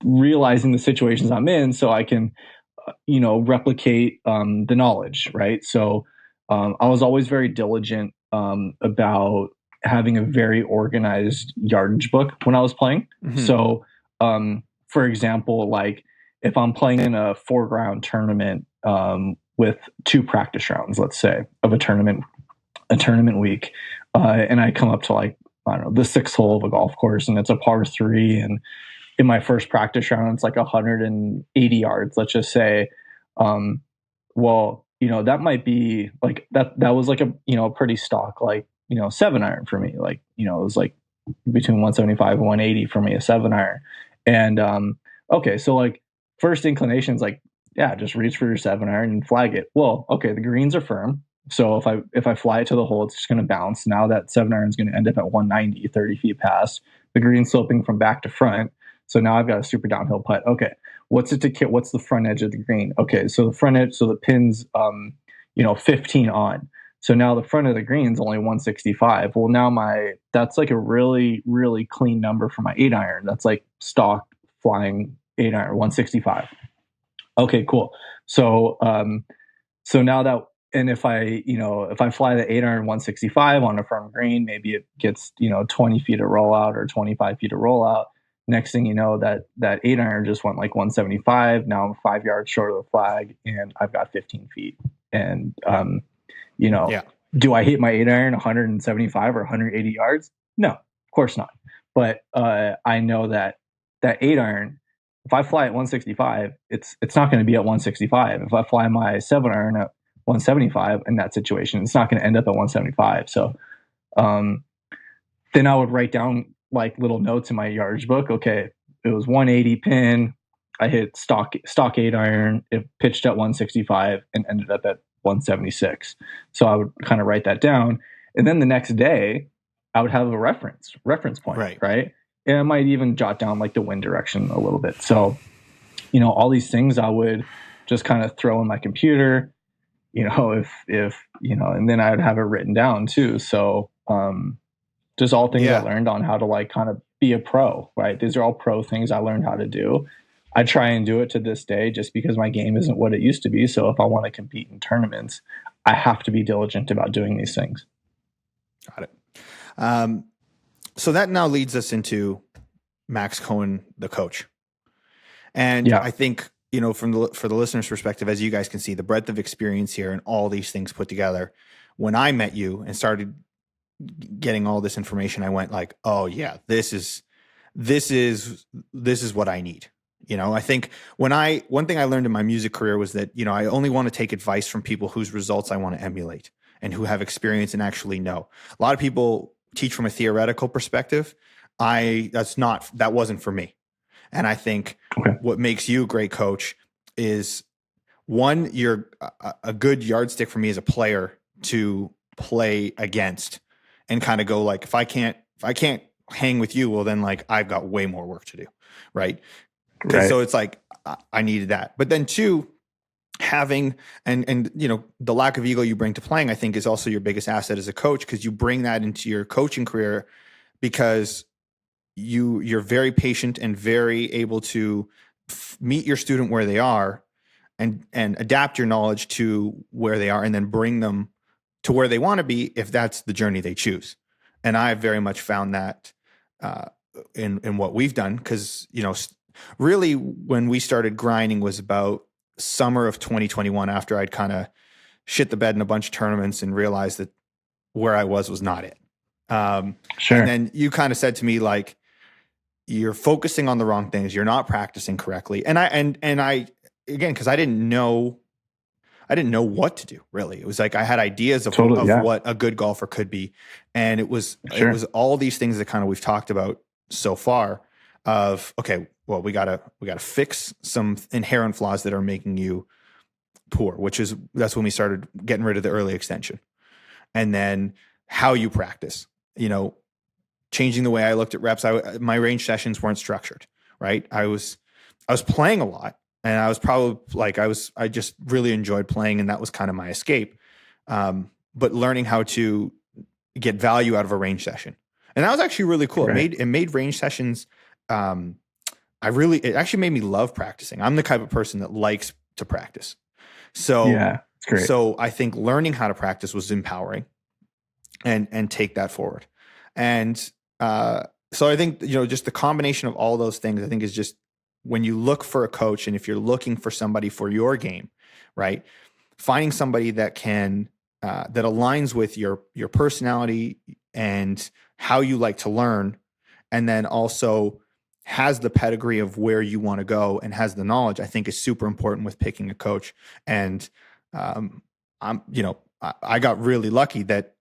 realizing the situations I'm in so I can, replicate the knowledge, right? So I was always very diligent about having a very organized yardage book when I was playing. Mm-hmm. So, for example, like if I'm playing in a 4-round tournament with 2 practice rounds, let's say, of a tournament week, and I come up to like, I don't know, the 6th hole of a golf course, and it's a par 3, and in my first practice round, it's like 180 yards, let's just say. Well, that might be like that was like a, pretty stock, like, 7-iron for me. Like, it was like between 175 and 180 for me, a 7-iron. And, okay. So like first inclination is like, yeah, just reach for your 7-iron and flag it. Well, okay. The greens are firm. So if I fly it to the hole, it's just going to bounce. Now that 7-iron is going to end up at 190, 30 feet past. The green sloping from back to front. So now I've got a super downhill putt. Okay, what's the front edge of the green? Okay, so the front edge, so the pin's 15 on. So now the front of the green's only 165. Well, now that's like a really, really clean number for my 8-iron. That's like stock flying 8-iron, 165. Okay, cool. So now that, and if I fly the 8-iron 165 on a firm green, maybe it gets 20 feet of rollout or 25 feet of rollout. Next thing you know, that 8-iron just went like 175. Now I'm 5 yards short of the flag, and I've got 15 feet. And do I hit my 8-iron 175 or 180 yards? No, of course not. But I know that 8-iron if I fly at 165, it's not going to be at 165. If I fly my 7-iron at 175 in that situation, it's not going to end up at 175. So then I would write down like little notes in my yardage book. Okay, it was 180 pin. I hit stock 8-iron. It pitched at 165 and ended up at 176. So I would kind of write that down. And then the next day, I would have a reference point, right? And I might even jot down like the wind direction a little bit. So, all these things I would just kind of throw in my computer, if and then I would have it written down too. So, just all things I learned on how to like kind of be a pro, right? These are all pro things I learned how to do. I try and do it to this day just because my game isn't what it used to be. So if I want to compete in tournaments, I have to be diligent about doing these things. Got it. So that now leads us into Max Cohen, the coach. And I think, for the listener's perspective, as you guys can see, the breadth of experience here and all these things put together, when I met you and started getting all this information, I went like, oh yeah, this is what I need. I think one thing I learned in my music career was that, I only want to take advice from people whose results I want to emulate and who have experience and actually know. A lot of people teach from a theoretical perspective. That wasn't for me. And I think what makes you a great coach is, one, you're a good yardstick for me as a player to play against and kind of go like, if I can't hang with you, well then like I've got way more work to do. Right. So it's like, I needed that. But then two, having, and the lack of ego you bring to playing, I think is also your biggest asset as a coach, because you bring that into your coaching career because you're very patient and very able to meet your student where they are and adapt your knowledge to where they are and then bring them to where they want to be if that's the journey they choose. And I've very much found that in what we've done, because, really when we started grinding was about summer of 2021, after I'd kind of shit the bed in a bunch of tournaments and realized that where I was not it. Sure. And then you kind of said to me, like, you're focusing on the wrong things. You're not practicing correctly. And I again, cause I didn't know what to do really. It was like, I had ideas of what a good golfer could be. And it was all these things that kind of we've talked about so far of, okay, well, we gotta fix some inherent flaws that are making you poor, that's when we started getting rid of the early extension. And then how you practice, changing the way I looked at reps. My range sessions weren't structured, right? I was playing a lot, and I was probably like, I just really enjoyed playing, and that was kind of my escape. But learning how to get value out of a range session. And that was actually really cool. Right. It made range sessions. It actually made me love practicing. I'm the type of person that likes to practice. So yeah, it's great. So I think learning how to practice was empowering and take that forward. And so I think, just the combination of all those things, I think is just, when you look for a coach and if you're looking for somebody for your game, right, finding somebody that can, that aligns with your personality and how you like to learn, and then also has the pedigree of where you want to go and has the knowledge, I think is super important with picking a coach. And I got really lucky that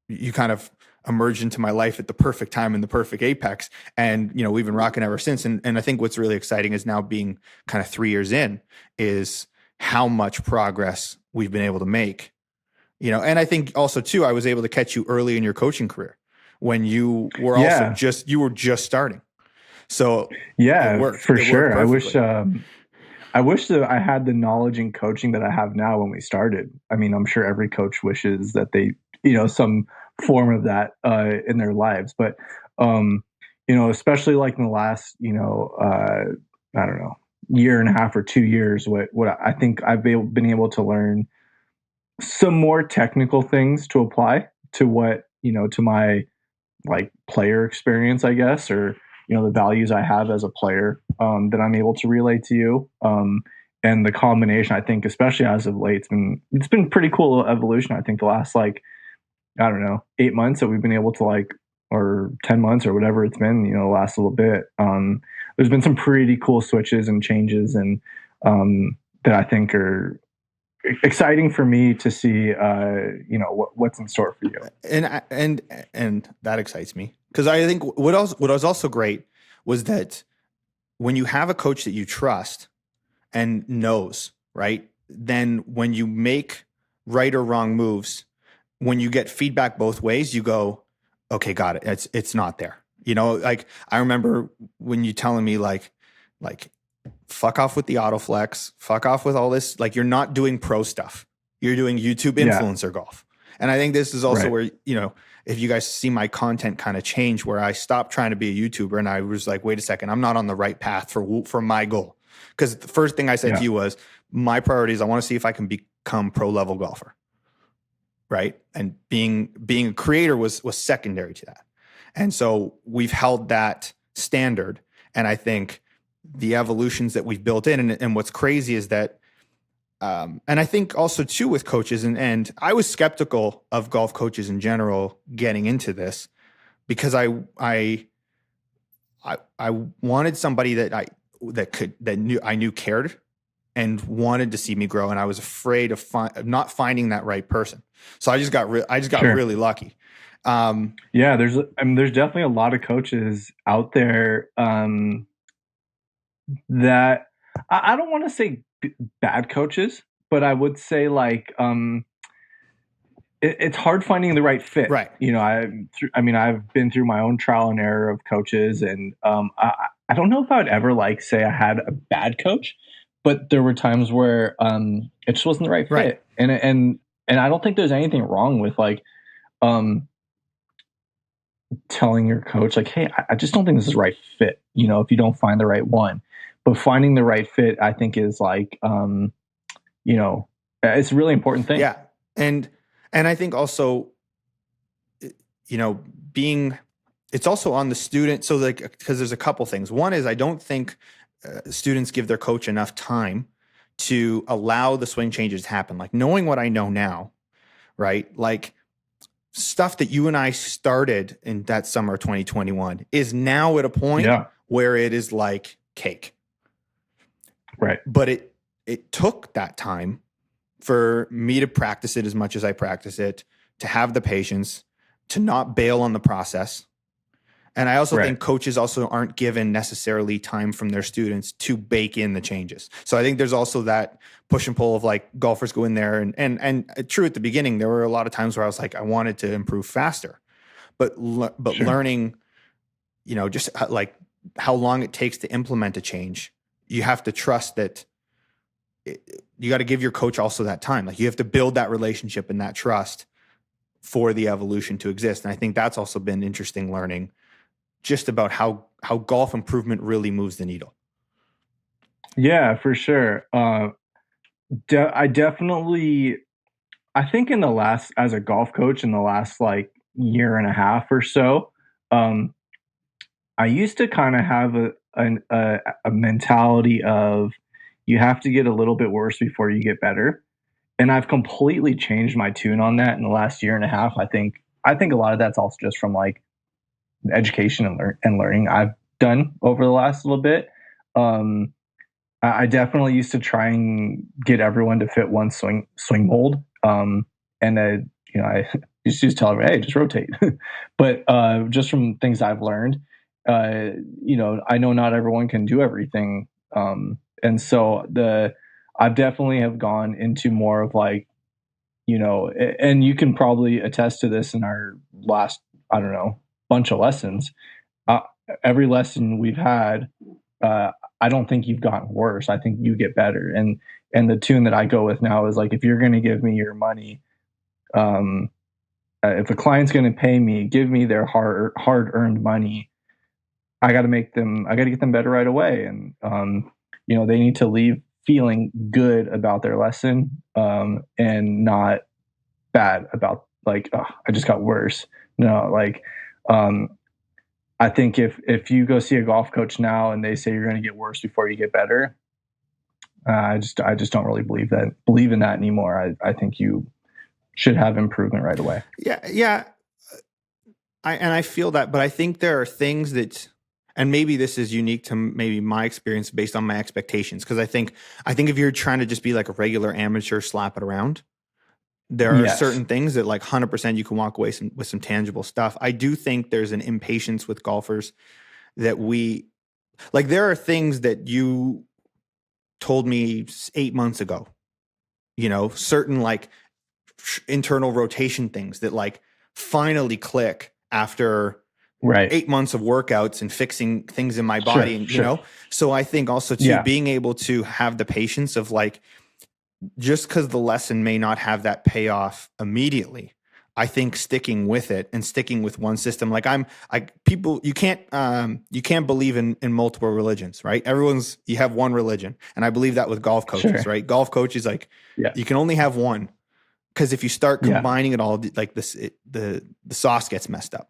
you kind of emerged into my life at the perfect time in the perfect apex. And, we've been rocking ever since. And I think what's really exciting is now being kind of 3 years in is how much progress we've been able to make, and I think also too, I was able to catch you early in your coaching career when you were just starting. So yeah, for sure. I wish that I had the knowledge and coaching that I have now when we started. I mean, I'm sure every coach wishes that they, some form of that in their lives, but especially like in the last, I don't know, year and a half or 2 years, what I think I've been able to learn some more technical things to apply to what, to my like player experience, I guess, or the values I have as a player that I'm able to relay to you. And the combination, I think, especially as of late, it's been pretty cool evolution. I think the last 8 months that we've been able to or 10 months or whatever it's been, last little bit. there's been some pretty cool switches and changes, and that I think are exciting for me to see. What's in store for you. And that excites me, because I think what was also great was that when you have a coach that you trust and knows, right, then when you make right or wrong moves, when you get feedback both ways, you go, okay, got it. It's not there. Like I remember when you telling me like fuck off with the autoflex, fuck off with all this. Like, you're not doing pro stuff. You're doing YouTube influencer golf. And I think this is also where, if you guys see my content kind of change, where I stopped trying to be a YouTuber and I was like, wait a second, I'm not on the right path for my goal. Because the first thing I said to you was, my priority is I want to see if I can become pro level golfer. Right. And being a creator was secondary to that. And so we've held that standard. And I think the evolutions that we've built in, and what's crazy is that, and I think also too with coaches, and I was skeptical of golf coaches in general getting into this, because I wanted somebody that I knew cared and wanted to see me grow, and I was afraid of not finding that right person. So I just got really lucky. There's definitely a lot of coaches out there that I don't want to say bad coaches, but I would say like it's hard finding the right fit. Right. I've been through my own trial and error of coaches, and I don't know if I would ever like say I had a bad coach, but there were times where it just wasn't the right fit. Right. And I don't think there's anything wrong with like telling your coach like, hey, I just don't think this is the right fit, if you don't find the right one. But finding the right fit, I think, is like it's a really important thing. Yeah. And I think also, it's also on the student. So like, because there's a couple things. One is, I don't think students give their coach enough time to allow the swing changes to happen. Like, knowing what I know now, right? Like, stuff that you and I started in that summer of 2021 is now at a point where it is like cake. Right. But it took that time for me to practice it as much as I practice it, to have the patience, to not bail on the process. And I also think coaches also aren't given necessarily time from their students to bake in the changes. So I think there's also that push and pull of like, golfers go in there and true, at the beginning, there were a lot of times where I was like, I wanted to improve faster, but learning, just like how long it takes to implement a change, you have to trust that you got to give your coach also that time. Like, you have to build that relationship and that trust for the evolution to exist. And I think that's also been interesting learning, just about how golf improvement really moves the needle. Yeah, for sure. I think as a golf coach in the last like year and a half or so, I used to kind of have a mentality of, you have to get a little bit worse before you get better. And I've completely changed my tune on that in the last year and a half. I think a lot of that's also just from like education and learning I've done over the last little bit. I definitely used to try and get everyone to fit one swing mold. And I used to tell everyone, hey, just rotate. But just from things I've learned, I know not everyone can do everything. And so I've definitely have gone into more of like, and you can probably attest to this in our last, I don't know, bunch of lessons. Every lesson we've had, I don't think you've gotten worse. I think you get better. And the tune that I go with now is like, if you're going to give me your money, if a client's going to pay me, give me their hard earned money. I got to get them better right away. And, they need to leave feeling good about their lesson, and not bad about like, oh, I just got worse. No, like, I think if you go see a golf coach now and they say you're going to get worse before you get better, I just don't really believe in that anymore. I think you should have improvement right away. Yeah. I feel that, but I think there are things that And maybe this is unique to maybe my experience based on my expectations. Because I think if you're trying to just be like a regular amateur, slap it around, there are Yes. certain things that like 100% you can walk away with some tangible stuff. I do think there's an impatience with golfers that we like. There are things that you told me 8 months ago, certain like internal rotation things that like finally click after Right. 8 months of workouts and fixing things in my body. Sure. And, Sure. so I think also too, Yeah. being able to have the patience of like, just because the lesson may not have that payoff immediately, I think sticking with it and sticking with one system, like people, you can't believe in multiple religions, right? You have one religion. And I believe that with golf coaches, Sure. right? Golf coaches, like Yeah. you can only have one, because if you start Yeah. combining it all, like the sauce gets messed up.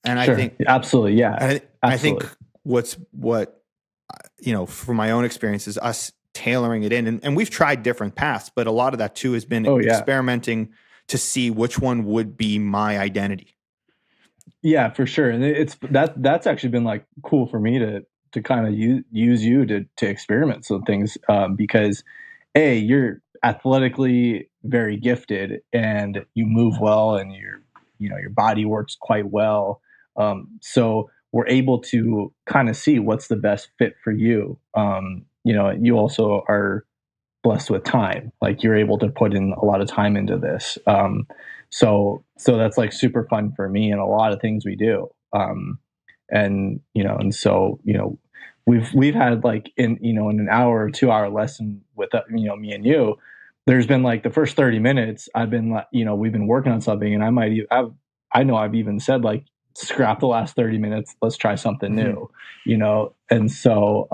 And I Sure. think, Absolutely. Yeah. I think Absolutely. what from my own experience is us tailoring it in, and we've tried different paths, but a lot of that too has been Oh, yeah. experimenting to see which one would be my identity. Yeah, for sure. And that's actually been like cool for me to kind of use you to experiment some things, because you're athletically very gifted and you move well and your body works quite well. So we're able to kind of see what's the best fit for you. You also are blessed with time. Like you're able to put in a lot of time into this. So that's like super fun for me and a lot of things we do. And so, we've had like in an hour or 2 hour lesson with, me and you, there's been like the first 30 minutes I've been like, we've been working on something and I know I've even said like, scrap the last 30 minutes. Let's try something new, And so,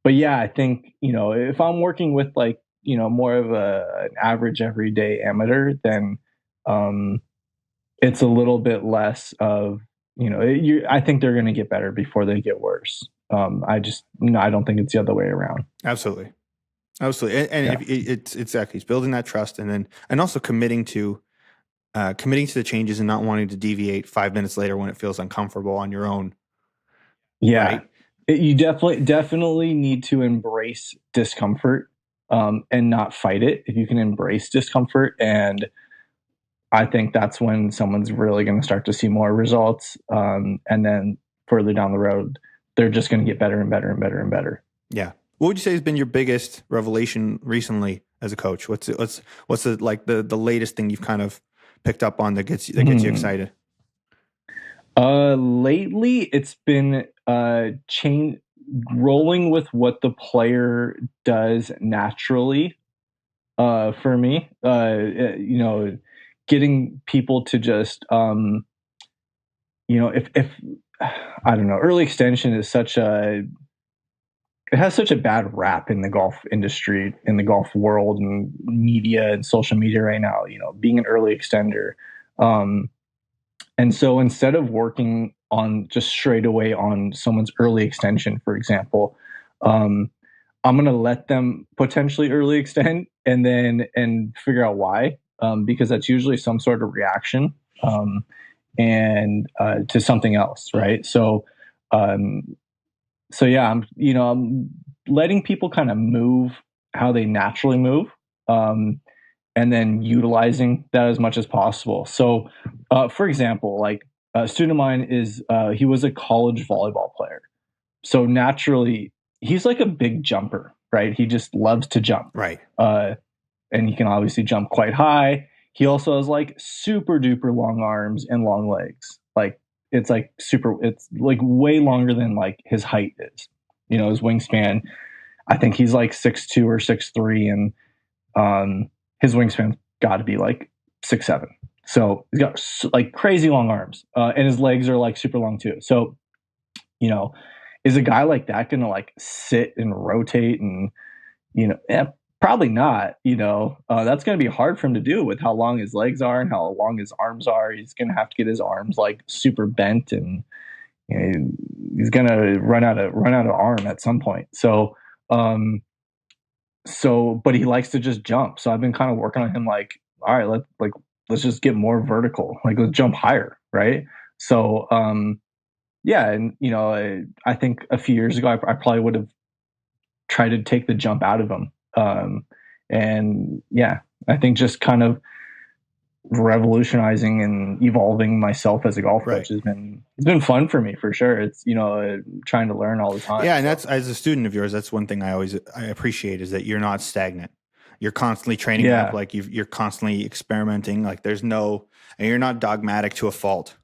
but yeah, I think, if I'm working with like, more of an average everyday amateur, then um, it's a little bit less of, I think they're going to get better before they get worse. I don't think it's the other way around. Absolutely. And Yeah. if it's exactly, it's building that trust, and also committing to the changes and not wanting to deviate 5 minutes later when it feels uncomfortable on your own. Yeah. Right. You definitely need to embrace discomfort, and not fight it. If you can embrace discomfort, and I think that's when someone's really going to start to see more results. And then further down the road, they're just going to get better and better and better and better. Yeah. What would you say has been your biggest revelation recently as a coach? What's the latest thing you've kind of picked up on that gets you excited? Lately, it's been rolling with what the player does naturally. For me, getting people to just, if I don't know, early extension is it has such a bad rap in the golf industry, in the golf world, and media and social media right now. Being an early extender, and so instead of working on just straight away on someone's early extension, for example, I'm going to let them potentially early extend and figure out why, because that's usually some sort of reaction, and to something else, right? Um, so yeah, I'm letting people kind of move how they naturally move, and then utilizing that as much as possible. So, for example, like a student of mine he was a college volleyball player, so naturally he's like a big jumper, right? He just loves to jump, Right. and he can obviously jump quite high. He also has like super duper long arms and long legs. Like it's like way longer than like his height is. His wingspan. I think he's like 6'2" or 6'3", and his wingspan's got to be like 6'7". So he's got like crazy long arms, and his legs are like super long too. So, is a guy like that going to like sit and rotate and, probably not, that's going to be hard for him to do with how long his legs are and how long his arms are. He's going to have to get his arms like super bent, and he's going to run out of arm at some point. But he likes to just jump. So I've been kind of working on him like, all right, let's just get more vertical. Like let's jump higher. Right. So, yeah, and I think a few years ago I probably would have tried to take the jump out of them. And yeah, I think just kind of revolutionizing and evolving myself as a golf Right. coach it's been fun for me for sure. It's trying to learn all the time. Yeah, and So. that's, as a student of yours, that's one thing I appreciate, is that you're not stagnant. You're constantly training up, Yeah, like you're constantly experimenting. Like and you're not dogmatic to a fault.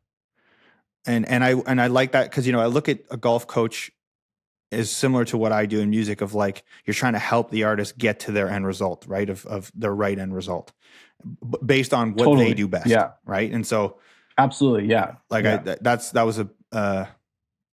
And I like that, because I look at a golf coach is similar to what I do in music, of like, you're trying to help the artist get to their end result, right? Of their right end result, based on what they totally. do best, Yeah, right? And so, absolutely. Yeah, like, yeah, that was a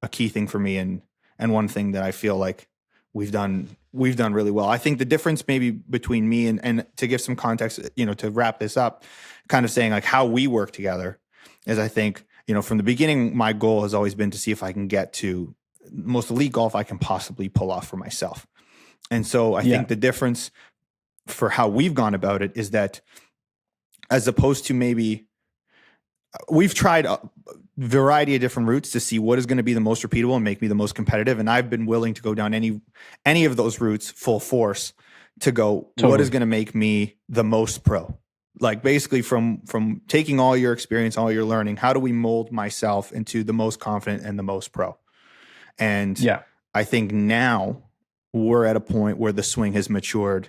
key thing for me, and one thing that I feel like we've done really well. I think the difference maybe between me and to give some context, to wrap this up, kind of saying like how we work together, is, I think, from the beginning, my goal has always been to see if I can get to most elite golf I can possibly pull off for myself. And so I yeah, think the difference for how we've gone about it is that, as opposed to maybe, we've tried a variety of different routes to see what is going to be the most repeatable and make me the most competitive. And I've been willing to go down any of those routes full force, to go, what is totally. going to make me the most pro? Like, basically, from taking all your experience, all your learning, how do we mold myself into the most confident and the most pro? And Yeah, I think now we're at a point where the swing has matured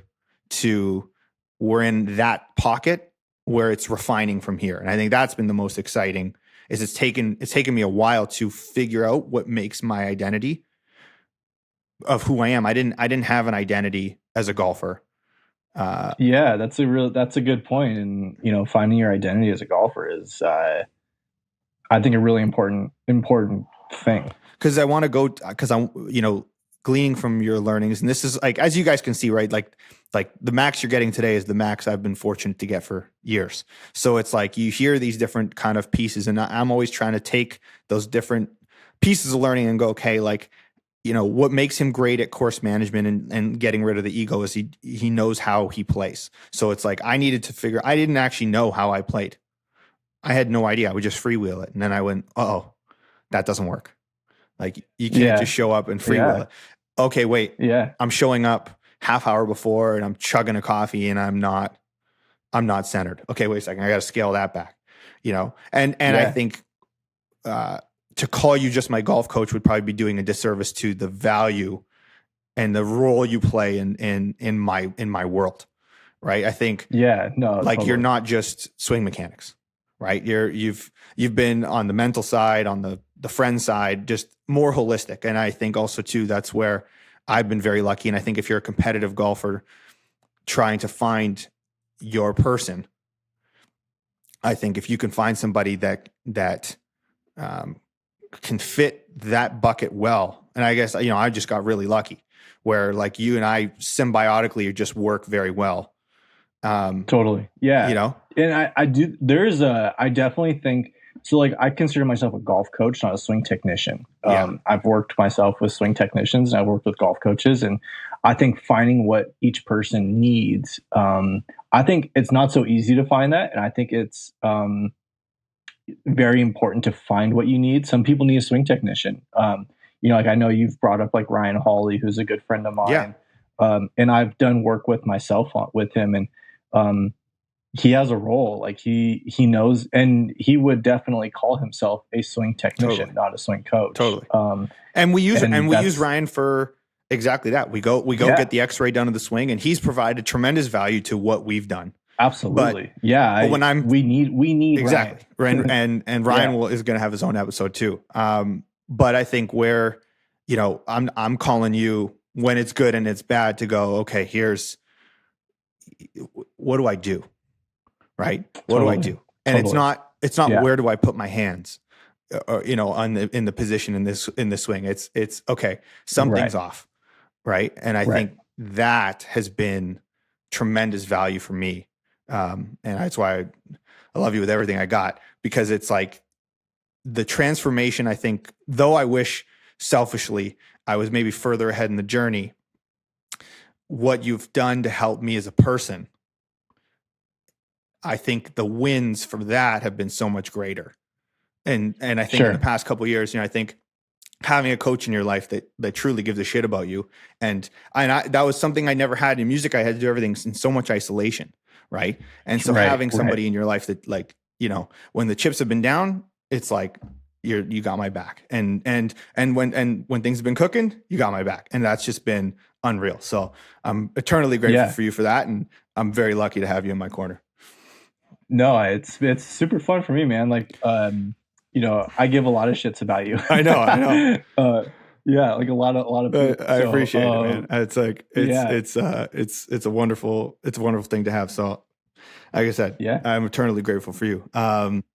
to, we're in that pocket where it's refining from here. And I think that's been the most exciting, is it's taken me a while to figure out what makes my identity of who I am. I didn't have an identity as a golfer. yeah. That's a good point. And finding your identity as a golfer is, I think, a really important thing. Because I want to go, because I'm, gleaning from your learnings, and this is like, as you guys can see, right? Like the max you're getting today is the max I've been fortunate to get for years. So it's like, you hear these different kind of pieces, and I'm always trying to take those different pieces of learning and go, okay, like, what makes him great at course management and getting rid of the ego is he knows how he plays. So it's like, I didn't actually know how I played. I had no idea. I would just freewheel it. And then I went, oh, that doesn't work. Like, you can't just Yeah, show up and freewheel yeah, it. Okay, wait. yeah, I'm showing up half hour before and I'm chugging a coffee and I'm not centered. Okay, wait a second. I got to scale that back. And I yeah. think to call you just my golf coach would probably be doing a disservice to the value and the role you play in my world. Right? I think, Yeah, no, like, you're totally. not just swing mechanics, right? You've been on the mental side, on the friend side, just more holistic. And I think also too, that's where I've been very lucky. And I think if you're a competitive golfer trying to find your person, I think if you can find somebody that can fit that bucket well, and I guess, I just got really lucky, where like you and I symbiotically just work very well. Totally. You Yeah. know, And I definitely think so. Like, I consider myself a golf coach, not a swing technician. yeah, I've worked myself with swing technicians and I've worked with golf coaches. And I think finding what each person needs, I think it's not so easy to find that. And I think it's very important to find what you need. Some people need a swing technician. Like, I know you've brought up like Ryan Hawley, who's a good friend of yeah, mine. And I've done work with myself with him. And, um, he has a role, like he knows, and he would definitely call himself a swing totally, technician, not a swing coach. totally. And And we use that's Ryan for exactly that. We go yeah, get the X-ray done of the swing, and he's provided tremendous value to what we've done. But absolutely. Yeah, when I'm we need exactly, Ryan. and Yeah, Ryan is going to have his own episode too. But I think where, I'm calling you when it's good and it's bad to go, okay, here's what do I do? Right? What do I totally, do? And totally. it's not Yeah, where do I put my hands, or, in the position in this swing. It's okay, something's right, off, right? And I right. think that has been tremendous value for me. And that's why I love you with everything I got, because it's like the transformation. I think, though I wish selfishly I was maybe further ahead in the journey, what you've done to help me as a person, I think the wins from that have been so much greater. And I think in the Sure. past couple of years, I think having a coach in your life that truly gives a shit about you. And that was something I never had in music. I had to do everything in so much isolation. Right. And so having somebody in your life that, like, you know, when the chips have been down, it's like, you got my back. And when things have been cooking, you got my back. And that's just been unreal. So I'm eternally grateful for you for that. And I'm very lucky to have you in my corner. No, it's super fun for me, man. Like, you know, I give a lot of shits about you. I know. Yeah, like a lot of people. I appreciate it, man. It's like it's a wonderful thing to have. So, like I said, I'm eternally grateful for you.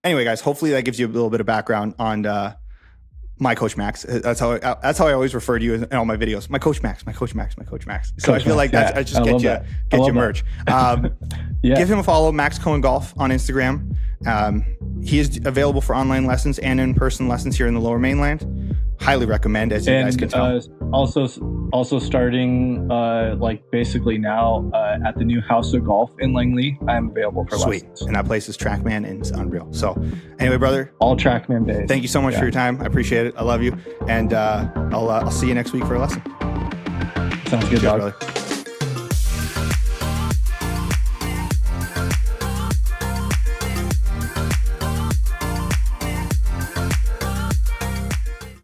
Anyway, guys, hopefully that gives you a little bit of background on my coach Max. That's how I always refer to you in all my videos. My coach Max. So I feel like I just get you merch. Give him a follow, Max Cohen Golf on Instagram. He is available for online lessons and in-person lessons here in the Lower Mainland. Highly recommend, as you guys can tell. Also starting like basically now at the new House of Golf in Langley, I'm available for lessons. And that place is TrackMan and it's unreal. So anyway, brother, all TrackMan days. Thank you so much for your time. I appreciate it. I love you, and I'll see you next week for a lesson. Sounds good, Cheers, dog. brother.